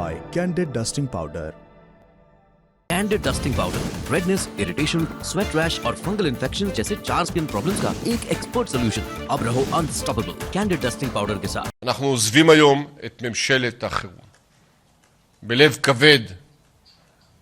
by Candid Dusting Powder. Candid dusting powder redness, irritation, sweat rash और fungal infection जैसे 4 skin problems का एक expert solution. अब रहो अनस्टॉपेबल कैंडिड डस्टिंग पाउडर के साथ। אנחנו עוזבים היום את ממשלת החירום. בלב כבד,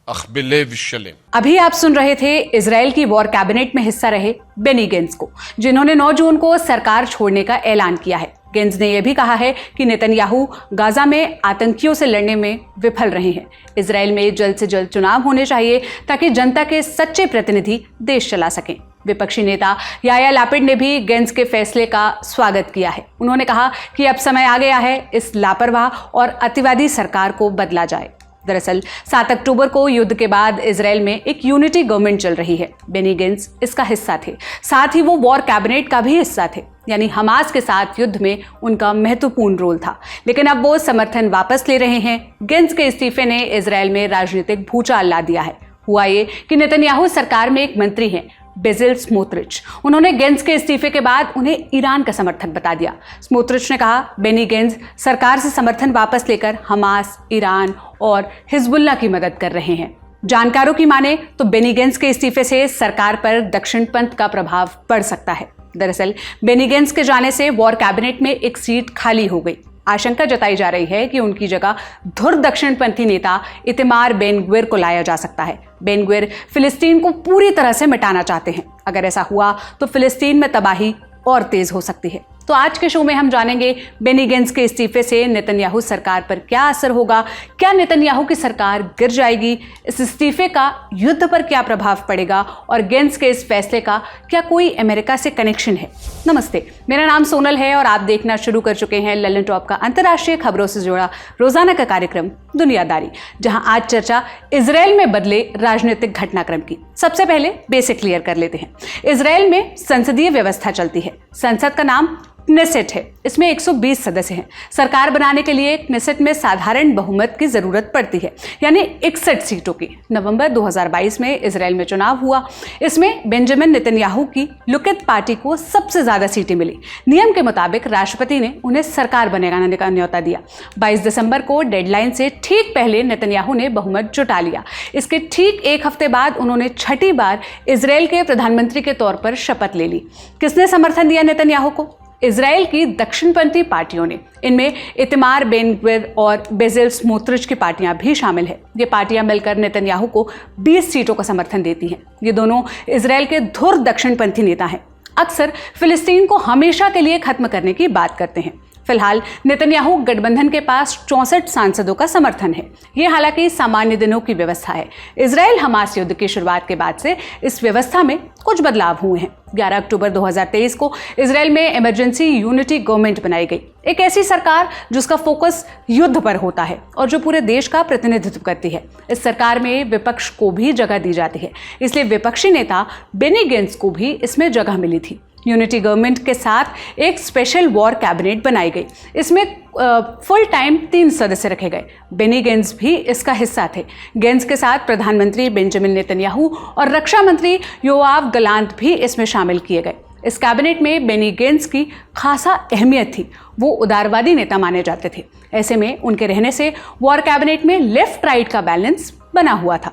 अख बलेव शलेम। अभी आप सुन रहे थे इजराइल की वॉर कैबिनेट में हिस्सा रहे बेनी गेंट्स को, जिन्होंने 9 जून को सरकार छोड़ने का ऐलान किया है। गेंट्स ने यह भी कहा है कि नेतन्याहू गाजा में आतंकियों से लड़ने में विफल रहे हैं। इजराइल में जल्द से जल्द चुनाव होने चाहिए ताकि जनता के सच्चे प्रतिनिधि देश चला सकें। विपक्षी नेता याया लापिड ने भी गेंट्स के फैसले का स्वागत किया है। उन्होंने कहा कि अब समय आ गया है इस लापरवाह और अतिवादी सरकार को बदला जाए। दरअसल 7 अक्टूबर को युद्ध के बाद इजराइल में एक यूनिटी गवर्नमेंट चल रही है। बेनी गेंट्स इसका हिस्सा थे, साथ ही वो वॉर कैबिनेट का भी हिस्सा थे, यानी हमास के साथ युद्ध में उनका महत्वपूर्ण रोल था। लेकिन अब वो समर्थन वापस ले रहे हैं। गेंट्स के इस्तीफे ने इजराइल में राजनीतिक भूचाल ला दिया है। हुआ ये कि नेतन्याहू सरकार में एक मंत्री हैं, बेजिल स्मोत्रिच। उन्होंने गेंट्स के इस्तीफे के बाद उन्हें ईरान का समर्थक बता दिया। स्मोत्रिच ने कहा, बेनी गेंट्स सरकार से समर्थन वापस लेकर हमास, ईरान और हिजबुल्लाह की मदद कर रहे हैं। जानकारों की माने तो बेनी गेंट्स के इस्तीफे से सरकार पर दक्षिणपंथ का प्रभाव पड़ सकता है। दरअसल बेनी गेंट्स के जाने से वॉर कैबिनेट में एक सीट खाली हो गई। आशंका जताई जा रही है कि उनकी जगह धुर दक्षिणपंथी नेता इतमार बेन ग्विर को लाया जा सकता है। बेन ग्विर फिलिस्तीन को पूरी तरह से मिटाना चाहते हैं। अगर ऐसा हुआ तो फिलिस्तीन में तबाही और तेज हो सकती है। तो आज के शो में हम जानेंगे बेनी गेंट्स के इस्तीफे से नेतन्याहू सरकार पर क्या असर होगा, क्या नेतन्याहू की सरकार गिर जाएगी, इस इस्तीफे का युद्ध पर क्या प्रभाव पड़ेगा और गेंट्स के इस फैसले का क्या कोई अमेरिका से कनेक्शन है। नमस्ते, मेरा नाम सोनल है और आप देखना शुरू कर चुके हैं ललन टॉप का अंतर्राष्ट्रीय खबरों से जुड़ा रोजाना का कार्यक्रम दुनियादारी, जहां आज चर्चा इजराइल में बदले राजनीतिक घटनाक्रम की। सबसे पहले बेसिक क्लियर कर लेते हैं। इजराइल में संसदीय व्यवस्था चलती है। संसद का नाम क्नेसेट है। इसमें 120 सदस्य हैं। सरकार बनाने के लिए क्नेसेट में साधारण बहुमत की जरूरत पड़ती है, यानी 61 सीटों की। नवंबर 2022 में इजराइल में चुनाव हुआ। इसमें बेंजामिन नेतन्याहू की लुकित पार्टी को सबसे ज्यादा सीटें मिली। नियम के मुताबिक राष्ट्रपति ने उन्हें सरकार बनाने का न्योता दिया। 22 दिसंबर को डेडलाइन से ठीक पहले नेतन्याहू ने बहुमत जुटा लिया। इसके ठीक एक हफ्ते बाद उन्होंने छठी बार इजराइल के प्रधानमंत्री के तौर पर शपथ ले ली। किसने समर्थन दिया नेतन्याहू को? इजराइल की दक्षिणपंथी पार्टियों ने। इनमें इतमार बेन ग्विर और बेजिल स्मोत्रिच की पार्टियां भी शामिल हैं। ये पार्टियां मिलकर नेतन्याहू को 20 सीटों का समर्थन देती हैं। ये दोनों इजराइल के धुर दक्षिणपंथी नेता हैं। अक्सर फिलिस्तीन को हमेशा के लिए खत्म करने की बात करते हैं। फिलहाल नेतन्याहू गठबंधन के पास 64 सांसदों का समर्थन है। ये हालांकि सामान्य दिनों की व्यवस्था है। इजराइल हमास युद्ध की शुरुआत के बाद से इस व्यवस्था में कुछ बदलाव हुए हैं। 11 अक्टूबर 2023 को इजराइल में इमरजेंसी यूनिटी गवर्नमेंट बनाई गई। एक ऐसी सरकार जिसका फोकस युद्ध पर होता है और जो पूरे देश का प्रतिनिधित्व करती है। इस सरकार में विपक्ष को भी जगह दी जाती है, इसलिए विपक्षी नेता बेनी गेंट्स को भी इसमें जगह मिली थी। यूनिटी गवर्नमेंट के साथ एक स्पेशल वॉर कैबिनेट बनाई गई। इसमें फुल टाइम 3 सदस्य रखे गए। बेनी गेंट्स भी इसका हिस्सा थे। गेंट्स के साथ प्रधानमंत्री बेंजामिन नेतन्याहू और रक्षा मंत्री योआव गलांत भी इसमें शामिल किए गए। इस कैबिनेट में बेनी गेंट्स की खासा अहमियत थी। वो उदारवादी नेता माने जाते थे। ऐसे में उनके रहने से वॉर कैबिनेट में लेफ्ट राइट का बैलेंस बना हुआ था।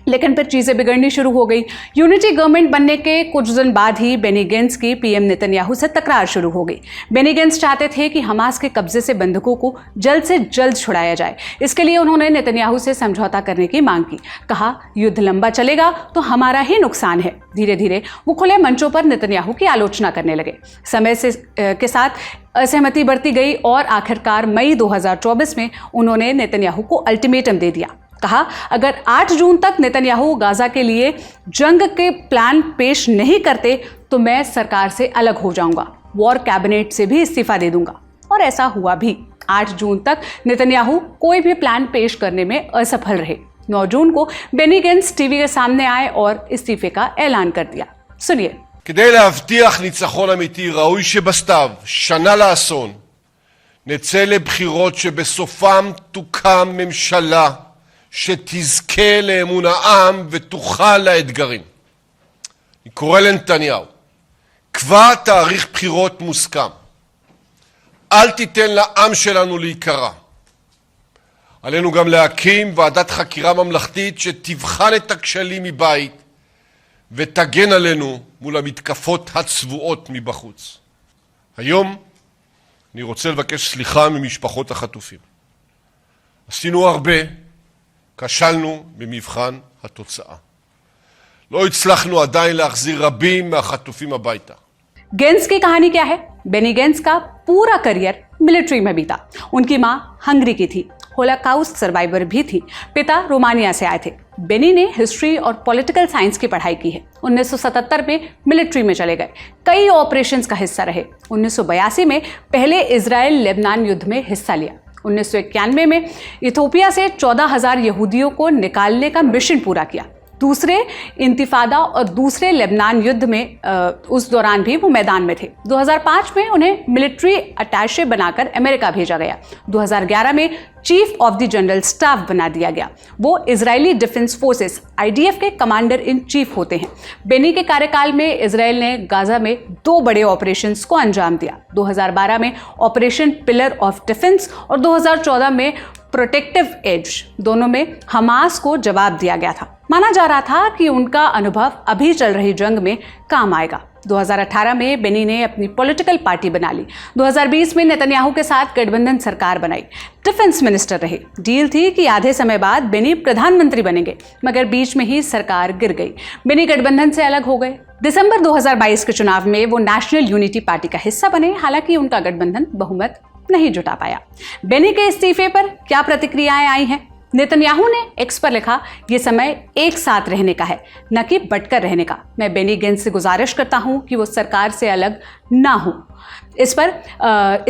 लेकिन फिर चीजें बिगड़नी शुरू हो गई। यूनिटी गवर्नमेंट बनने के कुछ दिन बाद ही बेनी गेंट्स की पीएम नेतन्याहू से तकरार शुरू हो गई। बेनी गेंट्स चाहते थे कि हमास के कब्जे से बंधकों को जल्द से जल्द छुड़ाया जाए। इसके लिए उन्होंने नेतन्याहू से समझौता करने की मांग की। कहा, युद्ध लंबा चलेगा तो हमारा ही नुकसान है। धीरे धीरे वो खुले मंचों पर नेतन्याहू की आलोचना करने लगे। समय के साथ असहमति बढ़ती गई और आखिरकार मई 2024 में उन्होंने नेतन्याहू को अल्टीमेटम दे दिया। कहा, अगर 8 जून तक नेतन्याहू गाजा के लिए जंग के प्लान पेश नहीं करते तो मैं सरकार से अलग हो जाऊंगा, वॉर कैबिनेट से भी इस्तीफा दे दूंगा। और ऐसा हुआ भी। 8 जून तक नेतन्याहू कोई भी प्लान पेश करने में असफल रहे। 9 जून को बेनी गेंट्स टीवी के सामने आए और इस्तीफे का ऐलान कर दिया। सुनिए। כדי להבטיח ניצחון אמיתי ראוי שבסתיו, שנה לאסון, נצא לבחירות שבסופם תוקם ממשלה שתזכה לאמון העם ותוכל לאתגרים. אני קורא לנתניהו, קבע תאריך בחירות מוסכם. אל תיתן לעם שלנו להיקרע. עלינו גם להקים ועדת חקירה ממלכתית שתבחן את הכשלים מבית ותגן עלינו מול המתקפות הצבועות מבחוץ. היום אני רוצה לבקש סליחה ממשפחות החטופים. עשינו הרבה, כשלנו במבחן התוצאה. לא הצלחנו עדיין להחזיר רבים מהחטופים הביתה. गेंस की कहानी क्या है? बेनी गेंस का पूरा करियर मिलिट्री में बीता। उनकी मां हंगरी की थी, होलोकॉस्ट सर्वाइवर भी थी। पिता रोमानिया से आए थे। बेनी ने हिस्ट्री और पॉलिटिकल साइंस की पढ़ाई की है। 1977 में मिलिट्री में चले गए, कई ऑपरेशंस का हिस्सा रहे। 1982 में पहले इजराइल लेबनान युद्ध में हिस्सा लिया। 1991 में इथियोपिया से 14,000 यहूदियों को निकालने का मिशन पूरा किया। दूसरे इंतिफादा और दूसरे लेबनान युद्ध में उस दौरान भी वो मैदान में थे। 2005 में उन्हें मिलिट्री अटैचे बनाकर अमेरिका भेजा गया। 2011 में chief of the general staff बना दिया गया। वो इजरायली डिफेंस फोर्सेस IDF के कमांडर इन चीफ होते हैं। बेनी के कार्यकाल में इजराइल ने गाजा में 2 बड़े ऑपरेशंस को अंजाम दिया। 2012 में ऑपरेशन पिलर ऑफ डिफेंस और 2014 में प्रोटेक्टिव एज, दोनों में हमास को जवाब दिया गया था। माना जा रहा था कि उनका अनुभव अभी चल रही जंग में काम आएगा। 2018 में बेनी ने अपनी पॉलिटिकल पार्टी बना ली। 2020 में नेतन्याहू के साथ गठबंधन सरकार बनाई, डिफेंस मिनिस्टर रहे। डील थी कि आधे समय बाद बेनी प्रधानमंत्री बनेंगे, मगर बीच में ही सरकार गिर गई। बेनी गठबंधन से अलग हो गए। दिसंबर 2022 के चुनाव में वो नेशनल यूनिटी पार्टी का हिस्सा बने, हालांकि उनका गठबंधन बहुमत नहीं जुटा पाया। बेनी के इस्तीफे पर क्या प्रतिक्रियाएं आई हैं? नेतन्याहू ने एक्स पर लिखा, ये समय एक साथ रहने का है, न कि बटकर रहने का। मैं बेनी गेंस से गुजारिश करता हूं कि वो सरकार से अलग ना हो। इस पर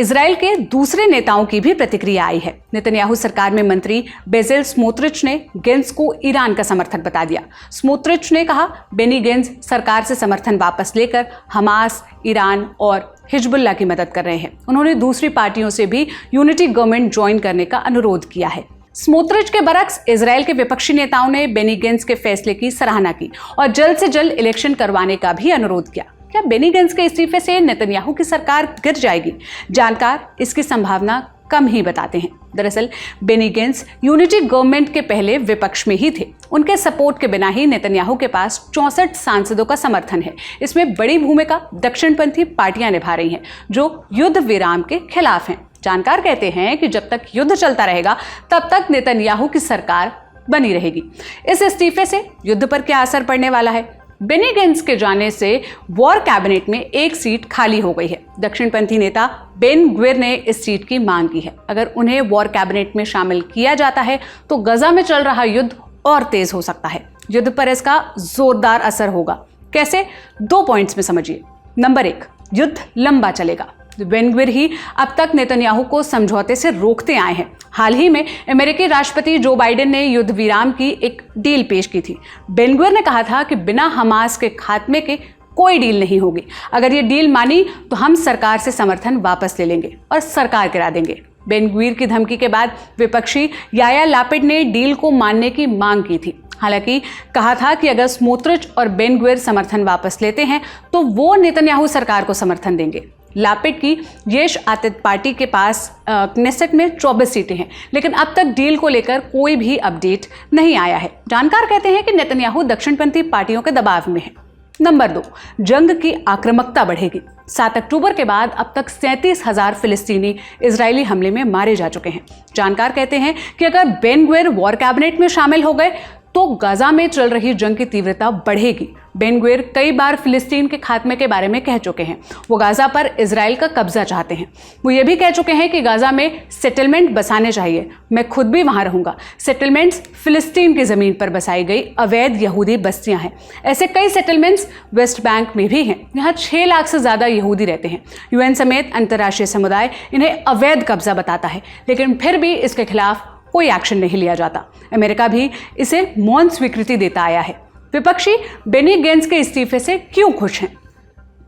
इजराइल के दूसरे नेताओं की भी प्रतिक्रिया आई है। नेतन्याहू सरकार में मंत्री बेजेल स्मोत्रिच ने गेंस को ईरान का समर्थक बता दिया। स्मोत्रिच ने कहा, बेनी गेंस सरकार से समर्थन वापस लेकर हमास, ईरान और हिजबुल्लाह की मदद कर रहे हैं। उन्होंने दूसरी पार्टियों से भी यूनिटी गवर्नमेंट ज्वाइन करने का अनुरोध किया है। स्मोत्रिच के बरक्स इजराइल के विपक्षी नेताओं ने बेनी गेंस के फैसले की सराहना की और जल्द से जल्द इलेक्शन करवाने का भी अनुरोध किया। क्या बेनी गेंस के इस्तीफे से नेतन्याहू की सरकार गिर जाएगी? जानकार इसकी संभावना कम ही बताते हैं। दरअसल बेनी गेंस यूनिटी गवर्नमेंट के पहले विपक्ष में ही थे। उनके सपोर्ट के बिना ही नेतन्याहू के पास 64 सांसदों का समर्थन है। इसमें बड़ी भूमिका दक्षिणपंथी पार्टियां निभा रही हैं, जो युद्ध विराम के खिलाफ हैं। जानकार कहते हैं कि जब तक युद्ध चलता रहेगा तब तक नेतन्याहू की सरकार बनी रहेगी। इस इस्तीफे से युद्ध पर क्या असर पड़ने वाला है? बेनी गेंस के जाने से वॉर कैबिनेट में एक सीट खाली हो गई है। दक्षिणपंथी नेता बेन ग्विर ने इस सीट की मांग की है। अगर उन्हें वॉर कैबिनेट में शामिल किया जाता है तो गजा में चल रहा युद्ध और तेज हो सकता है। युद्ध पर इसका जोरदार असर होगा। कैसे? 2 पॉइंट्स में समझिए। नंबर 1, युद्ध लंबा चलेगा। बेन ग्विर ही अब तक नेतन्याहू को समझौते से रोकते आए हैं। हाल ही में अमेरिकी राष्ट्रपति जो बाइडेन ने युद्ध विराम की एक डील पेश की थी। बेन ग्विर ने कहा था कि बिना हमास के खात्मे के कोई डील नहीं होगी। अगर ये डील मानी तो हम सरकार से समर्थन वापस ले लेंगे और सरकार गिरा देंगे। बेन ग्विर की धमकी के बाद विपक्षी यायार लापिड ने डील को मानने की मांग की थी। हालांकि कहा था कि अगर स्मोत्रिच और बेन ग्विर समर्थन वापस लेते हैं तो वो नेतन्याहू सरकार को समर्थन देंगे। लापिड की येश आतिद पार्टी के पास क्नेसेट में 24 सीटें हैं, लेकिन अब तक डील को लेकर कोई भी अपडेट नहीं आया है। जानकार कहते हैं कि नेतन्याहू दक्षिणपंथी पार्टियों के दबाव में है। नंबर 2, जंग की आक्रामकता बढ़ेगी। 7 अक्टूबर के बाद अब तक 37,000 फिलिस्तीनी इजरायली हमले में मारे जा चुके हैं। जानकार कहते हैं कि अगर बेन ग्विर वॉर कैबिनेट में शामिल हो गए तो गाजा में चल रही जंग की तीव्रता बढ़ेगी। बेन ग्विर कई बार फिलिस्तीन के खात्मे के बारे में कह चुके हैं। वो गाजा पर इजराइल का कब्जा चाहते हैं। वो ये भी कह चुके हैं कि गाजा में सेटलमेंट बसाने चाहिए। मैं खुद भी वहां रहूंगा। सेटलमेंट्स फिलिस्तीन की जमीन पर बसाई गई अवैध यहूदी बस्तियां हैं। ऐसे कई सेटलमेंट्स वेस्ट बैंक में भी हैं। यहाँ 6 लाख से ज्यादा यहूदी रहते हैं। UN समेत अंतर्राष्ट्रीय समुदाय इन्हें अवैध कब्जा बताता है, लेकिन फिर भी इसके खिलाफ कोई एक्शन नहीं लिया जाता। अमेरिका भी इसे मौन स्वीकृति देता आया है। विपक्षी बेनी गेंस के इस्तीफे से क्यों खुश हैं?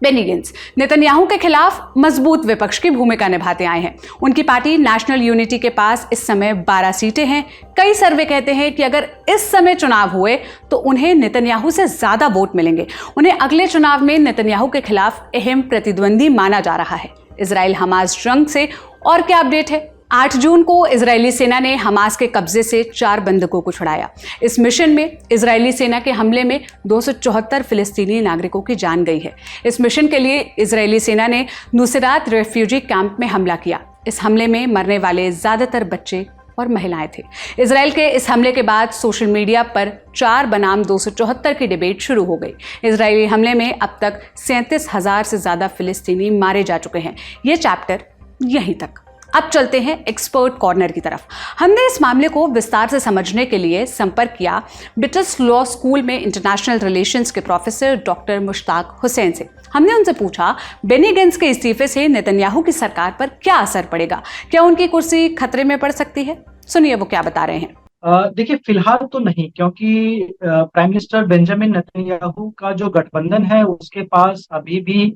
बेनी गेंस नेतन्याहू के खिलाफ मजबूत विपक्ष की भूमिका निभाते आए हैं। उनकी पार्टी नेशनल यूनिटी के पास इस समय 12 सीटें हैं। कई सर्वे कहते हैं कि अगर इस समय चुनाव हुए तो उन्हें नेतन्याहू से ज्यादा वोट मिलेंगे। उन्हें अगले चुनाव में नेतन्याहू के खिलाफ अहम प्रतिद्वंदी माना जा रहा है। इजराइल हमास जंग से और क्या अपडेट है, 8 जून को इजरायली सेना ने हमास के कब्जे से 4 बंधकों को छुड़ाया। इस मिशन में इजरायली सेना के हमले में 274 फिलिस्तीनी नागरिकों की जान गई है। इस मिशन के लिए इजरायली सेना ने नुसैरात रेफ्यूजी कैंप में हमला किया। इस हमले में मरने वाले ज्यादातर बच्चे और महिलाएं थे। इजराइल के इस हमले के बाद सोशल मीडिया पर 4 बनाम 274 की डिबेट शुरू हो गई। इजरायली हमले में अब तक 37,000 से ज्यादा फिलिस्तीनी मारे जा चुके हैं। ये चैप्टर यहीं तक। अब चलते हैं एक्सपर्ट कॉर्नर की तरफ। हमने इस मामले को विस्तार से समझने के लिए संपर्क किया ब्रिटिश लॉ स्कूल में इंटरनेशनल रिलेशंस के प्रोफेसर डॉक्टर मुश्ताक हुसैन से। हमने उनसे पूछा, बेनी गेंट्स के इस्तीफे से नेतन्याहू की सरकार पर क्या असर पड़ेगा? क्या उनकी कुर्सी खतरे में पड़ सकती है? सुनिए वो क्या बता रहे हैं। देखिए, फिलहाल तो नहीं, क्योंकि प्राइम मिनिस्टर बेंजामिन नेतन्याहू का जो गठबंधन है उसके पास अभी भी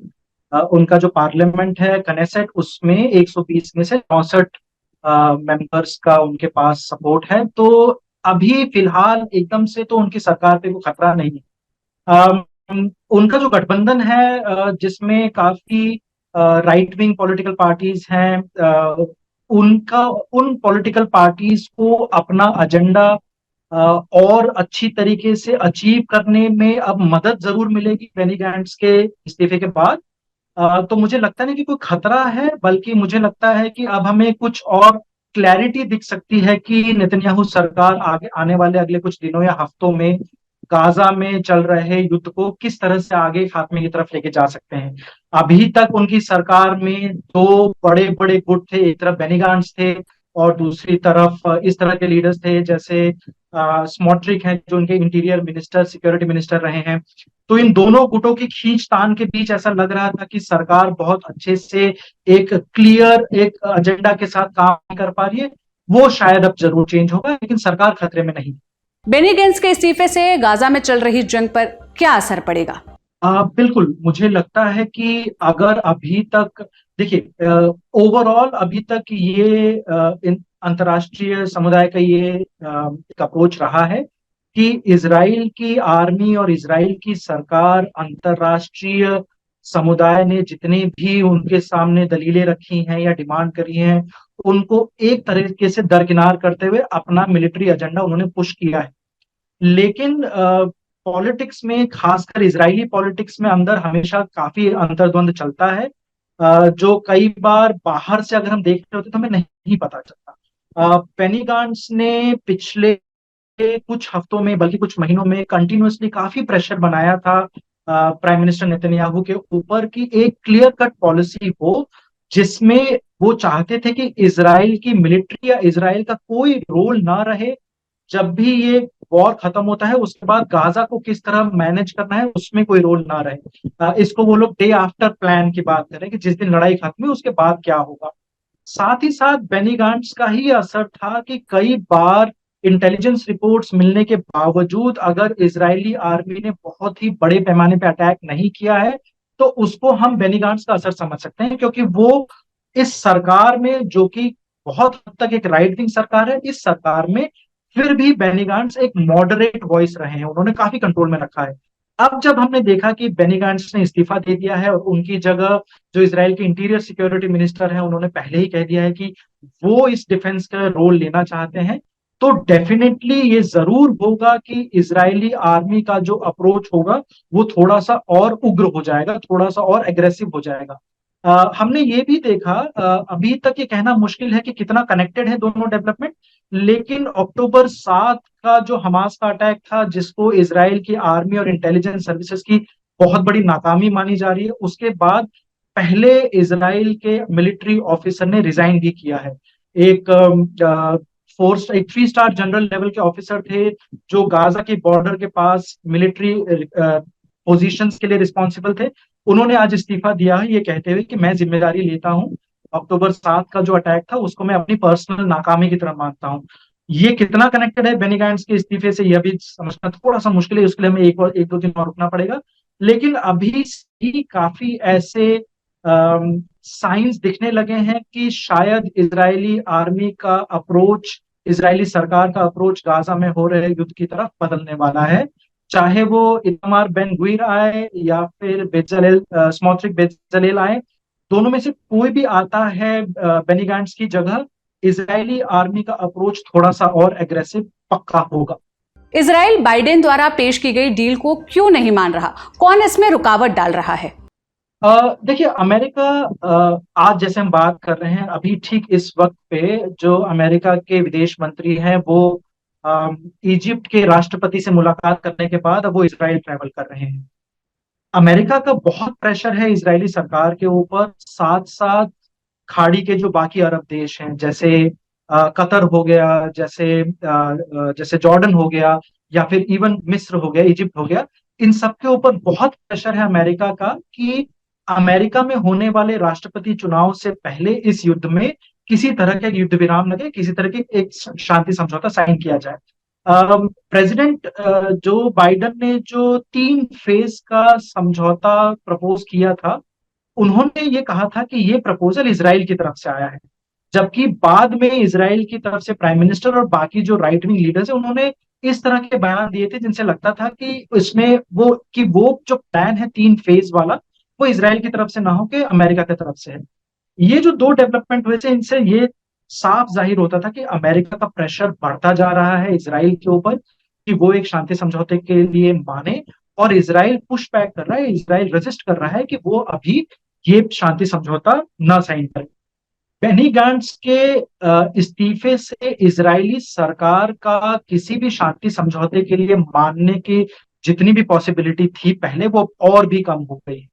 उनका जो पार्लियामेंट है कनेसेट, उसमें 120 में से 64 मेंबर्स का उनके पास सपोर्ट है। तो अभी फिलहाल एकदम से तो उनकी सरकार पे कोई खतरा नहीं है। उनका जो गठबंधन है जिसमें काफी राइट विंग पॉलिटिकल पार्टीज हैं, उन पॉलिटिकल पार्टीज को अपना एजेंडा और अच्छी तरीके से अचीव करने में अब मदद जरूर मिलेगी बेनी गैंट्स के इस्तीफे के बाद। तो मुझे लगता नहीं कि कोई खतरा है, बल्कि मुझे लगता है कि अब हमें कुछ और क्लैरिटी दिख सकती है कि नेतन्याहू सरकार आगे आने वाले अगले कुछ दिनों या हफ्तों में गाजा में चल रहे युद्ध को किस तरह से आगे खात्मे की तरफ लेके जा सकते हैं। अभी तक उनकी सरकार में 2 बड़े बड़े गुट थे, एक तरफ बेनी गैंट्स थे और दूसरी तरफ इस तरह के लीडर्स थे जैसे स्मोट्रिक हैं जो उनके इंटीरियर मिनिस्टर, सिक्योरिटी मिनिस्टर रहे हैं। तो इन दोनों गुटों की खींचतान के बीच ऐसा लग रहा था कि सरकार बहुत अच्छे से एक क्लियर एक एजेंडा के साथ काम कर पा रही है। वो शायद अब जरूर चेंज होगा, लेकिन सरकार खतरे में नहीं। बेनी गेंट्स के इस्तीफे से गाजा में चल रही जंग पर क्या असर पड़ेगा? बिल्कुल, मुझे लगता है कि अगर अभी तक देखिए ओवरऑल अभी तक ये अंतर्राष्ट्रीय समुदाय का ये एक अप्रोच रहा है कि इजराइल की आर्मी और इजराइल की सरकार, अंतर्राष्ट्रीय समुदाय ने जितनी भी उनके सामने दलीलें रखी हैं या डिमांड करी हैं, उनको एक तरीके से दरकिनार करते हुए अपना मिलिट्री एजेंडा उन्होंने पुश किया है। लेकिन पॉलिटिक्स में, खासकर इजरायली पॉलिटिक्स में अंदर हमेशा काफी अंतर्द्वंद चलता है, जो कई बार बाहर से अगर हम देख रहे होते तो हमें नहीं पता चलता। बेनी गैंट्स ने पिछले कुछ हफ्तों में, बल्कि कुछ महीनों में कंटिन्यूअसली काफी प्रेशर बनाया था प्राइम मिनिस्टर नेतन्याहू के ऊपर कि एक क्लियर कट पॉलिसी हो जिसमें वो चाहते थे कि इजराइल की मिलिट्री या इजराइल का कोई रोल ना रहे। जब भी ये वॉर खत्म होता है उसके बाद गाजा को किस तरह मैनेज करना है उसमें कोई रोल ना रहे। इसको वो लोग डे आफ्टर प्लान की बात करें कि जिस दिन लड़ाई खत्म हुई उसके बाद क्या होगा। साथ ही साथ बेनी गैंट्स का ही असर था कि कई बार इंटेलिजेंस रिपोर्ट्स मिलने के बावजूद अगर इजरायली आर्मी ने बहुत ही बड़े पैमाने पे अटैक नहीं किया है तो उसको हम बेनी गैंट्स का असर समझ सकते हैं, क्योंकि वो इस सरकार में, जो कि बहुत हद तक एक राइट विंग सरकार है, इस सरकार में फिर भी बेनी गैंट्स एक मॉडरेट वॉइस रहे हैं, उन्होंने काफी कंट्रोल में रखा है। अब जब हमने देखा कि बेनी गैंट्स ने इस्तीफा दे दिया है और उनकी जगह जो इजराइल के इंटीरियर सिक्योरिटी मिनिस्टर हैं उन्होंने पहले ही कह दिया है कि वो इस डिफेंस का रोल लेना चाहते हैं, तो डेफिनेटली ये जरूर होगा कि इजरायली आर्मी का जो अप्रोच होगा वो थोड़ा सा और उग्र हो जाएगा, थोड़ा सा और एग्रेसिव हो जाएगा। हमने ये भी देखा, अभी तक ये कहना मुश्किल है कि कितना कनेक्टेड है दोनों डेवलपमेंट, लेकिन अक्टूबर 7 का जो हमास का अटैक था जिसको इजराइल की आर्मी और इंटेलिजेंस सर्विसेज की बहुत बड़ी नाकामी मानी जा रही है, उसके बाद पहले इजराइल के मिलिट्री ऑफिसर ने रिजाइन भी किया है। एक 3 स्टार जनरल लेवल के ऑफिसर थे जो गाजा के बॉर्डर के पास मिलिट्री पोजीशंस के लिए रिस्पॉन्सिबल थे, उन्होंने आज इस्तीफा दिया है ये कहते हुए कि मैं जिम्मेदारी लेता हूं, अक्टूबर 7 का जो अटैक था उसको मैं अपनी पर्सनल नाकामी की तरह मानता हूं। ये कितना कनेक्टेड है बेनी गैंट्स के इस्तीफे से यह भी समझना थोड़ा सा मुश्किल है, उसके लिए हमें एक दो दिन और रुकना पड़ेगा। लेकिन अभी भी काफी ऐसे साइंस दिखने लगे हैं कि शायद इजरायली आर्मी का अप्रोच, इजरायली सरकार का अप्रोच गाजा में हो रहे युद्ध की तरफ बदलने वाला है। चाहे वो इतामार बेन गुइर आए या फिर बेजलेल स्मोट्रिक बेजलेल आए, दोनों में से कोई भी आता है बेनी गैंट्स की जगह, इजरायली आर्मी का अप्रोच थोड़ा सा और एग्रेसिव पक्का होगा। इजराइल बाइडेन द्वारा पेश की गई डील को क्यों नहीं मान रहा? कौन इसमें रुकावट डाल रहा है? देखिए, अमेरिका आज जैसे हम बात कर रहे हैं, अभी ठीक इस वक्त पे जो अमेरिका के विदेश मंत्री हैं वो इजिप्ट के राष्ट्रपति से मुलाकात करने के बाद अब वो इसराइल ट्रैवल कर रहे हैं। अमेरिका का बहुत प्रेशर है इजरायली सरकार के ऊपर, साथ साथ खाड़ी के जो बाकी अरब देश हैं, जैसे कतर हो गया, जैसे जॉर्डन हो गया, या फिर इवन मिस्र हो गया, इजिप्ट हो गया। इन सब के ऊपर बहुत प्रेशर है अमेरिका का कि अमेरिका में होने वाले राष्ट्रपति चुनाव से पहले इस युद्ध में किसी तरह का युद्ध विराम लगे, किसी तरह की एक शांति समझौता साइन किया जाए। प्रेसिडेंट जो बाइडन ने जो 3 फेज का समझौता प्रपोज किया था, उन्होंने ये कहा था कि ये प्रपोजल इजराइल की तरफ से आया है, जबकि बाद में इजराइल की तरफ से प्राइम मिनिस्टर और बाकी जो राइट विंग लीडर्स है उन्होंने इस तरह के बयान दिए थे जिनसे लगता था कि इसमें वो जो प्लान है 3 फेज वाला, वो इजराइल की तरफ से ना हो के अमेरिका की तरफ से है। ये जो 2 डेवलपमेंट हुए थे, इनसे ये साफ जाहिर होता था कि अमेरिका का प्रेशर बढ़ता जा रहा है इजराइल के ऊपर कि वो एक शांति समझौते के लिए माने, और इजराइल पुश बैक कर रहा है, इजराइल रेजिस्ट कर रहा है कि वो अभी ये शांति समझौता ना साइन करे। बेनी गैंट्स के इस्तीफे से इजरायली सरकार का किसी भी शांति समझौते के लिए मानने की जितनी भी पॉसिबिलिटी थी पहले, वो और भी कम हो गई।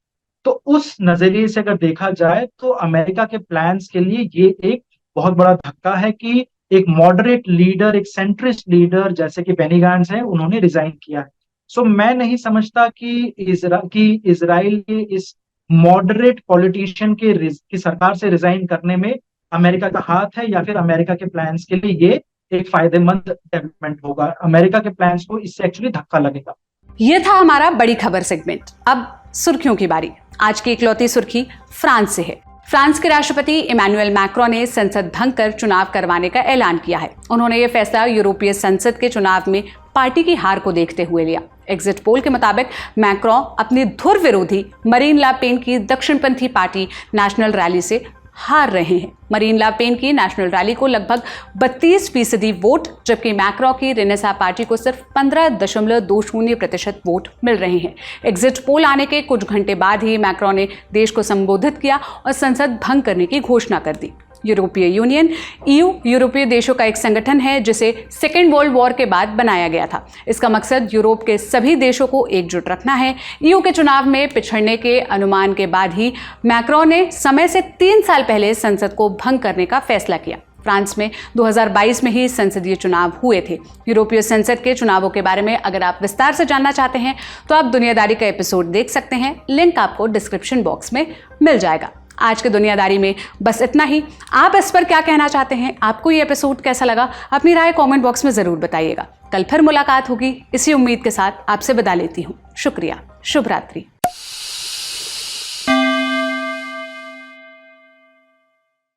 तो उस नजरिए से अगर देखा जाए तो अमेरिका के प्लान्स के लिए ये एक बहुत बड़ा धक्का है कि एक मॉडरेट लीडर, एक सेंट्रिस्ट लीडर जैसे कि बेनी गैंट्स है, उन्होंने रिजाइन किया है। सो मैं नहीं समझता कि इजराइल के इस मॉडरेट पॉलिटिशियन की सरकार से रिजाइन करने में अमेरिका का हाथ है, या फिर अमेरिका के प्लान्स के लिए ये एक फायदेमंद डेवलपमेंट होगा। अमेरिका के प्लान्स को इससे एक्चुअली धक्का लगेगा। ये था हमारा बड़ी खबर सेगमेंट। अब सुर्खियों की बारी। आज की इकलौती सुर्खी फ्रांस से है। फ्रांस के राष्ट्रपति इमैनुअल मैक्रों ने संसद भंग कर चुनाव करवाने का ऐलान किया है। उन्होंने ये फैसला यूरोपीय संसद के चुनाव में पार्टी की हार को देखते हुए लिया। एग्जिट पोल के मुताबिक मैक्रों अपनी धुर विरोधी मरीन ला पेन की दक्षिणपंथी पार्टी नेशनल रैली से हार रहे हैं। मरीन ला पेन की नेशनल रैली को लगभग 32% वोट, जबकि मैक्रों की रेनेसा पार्टी को सिर्फ 15.20% वोट मिल रहे हैं। एग्जिट पोल आने के कुछ घंटे बाद ही मैक्रों ने देश को संबोधित किया और संसद भंग करने की घोषणा कर दी। यूरोपीय यूनियन EU यूरोपीय देशों का एक संगठन है जिसे सेकेंड वर्ल्ड वॉर के बाद बनाया गया था। इसका मकसद यूरोप के सभी देशों को एकजुट रखना है। EU के चुनाव में पिछड़ने के अनुमान के बाद ही मैक्रों ने समय से 3 साल पहले संसद को भंग करने का फैसला किया। फ्रांस में 2022 में ही संसदीय चुनाव हुए थे। यूरोपीय संसद के चुनावों के बारे में अगर आप विस्तार से जानना चाहते हैं तो आप दुनियादारी का एपिसोड देख सकते हैं। लिंक आपको डिस्क्रिप्शन बॉक्स में मिल जाएगा। आज के दुनियादारी में बस इतना ही। आप इस पर क्या कहना चाहते हैं? आपको ये एपिसोड कैसा लगा? अपनी राय कमेंट बॉक्स में जरूर बताइएगा। कल फिर मुलाकात होगी इसी उम्मीद के साथ। आपसे विदा लेती हूँ। शुक्रिया। शुभ रात्रि।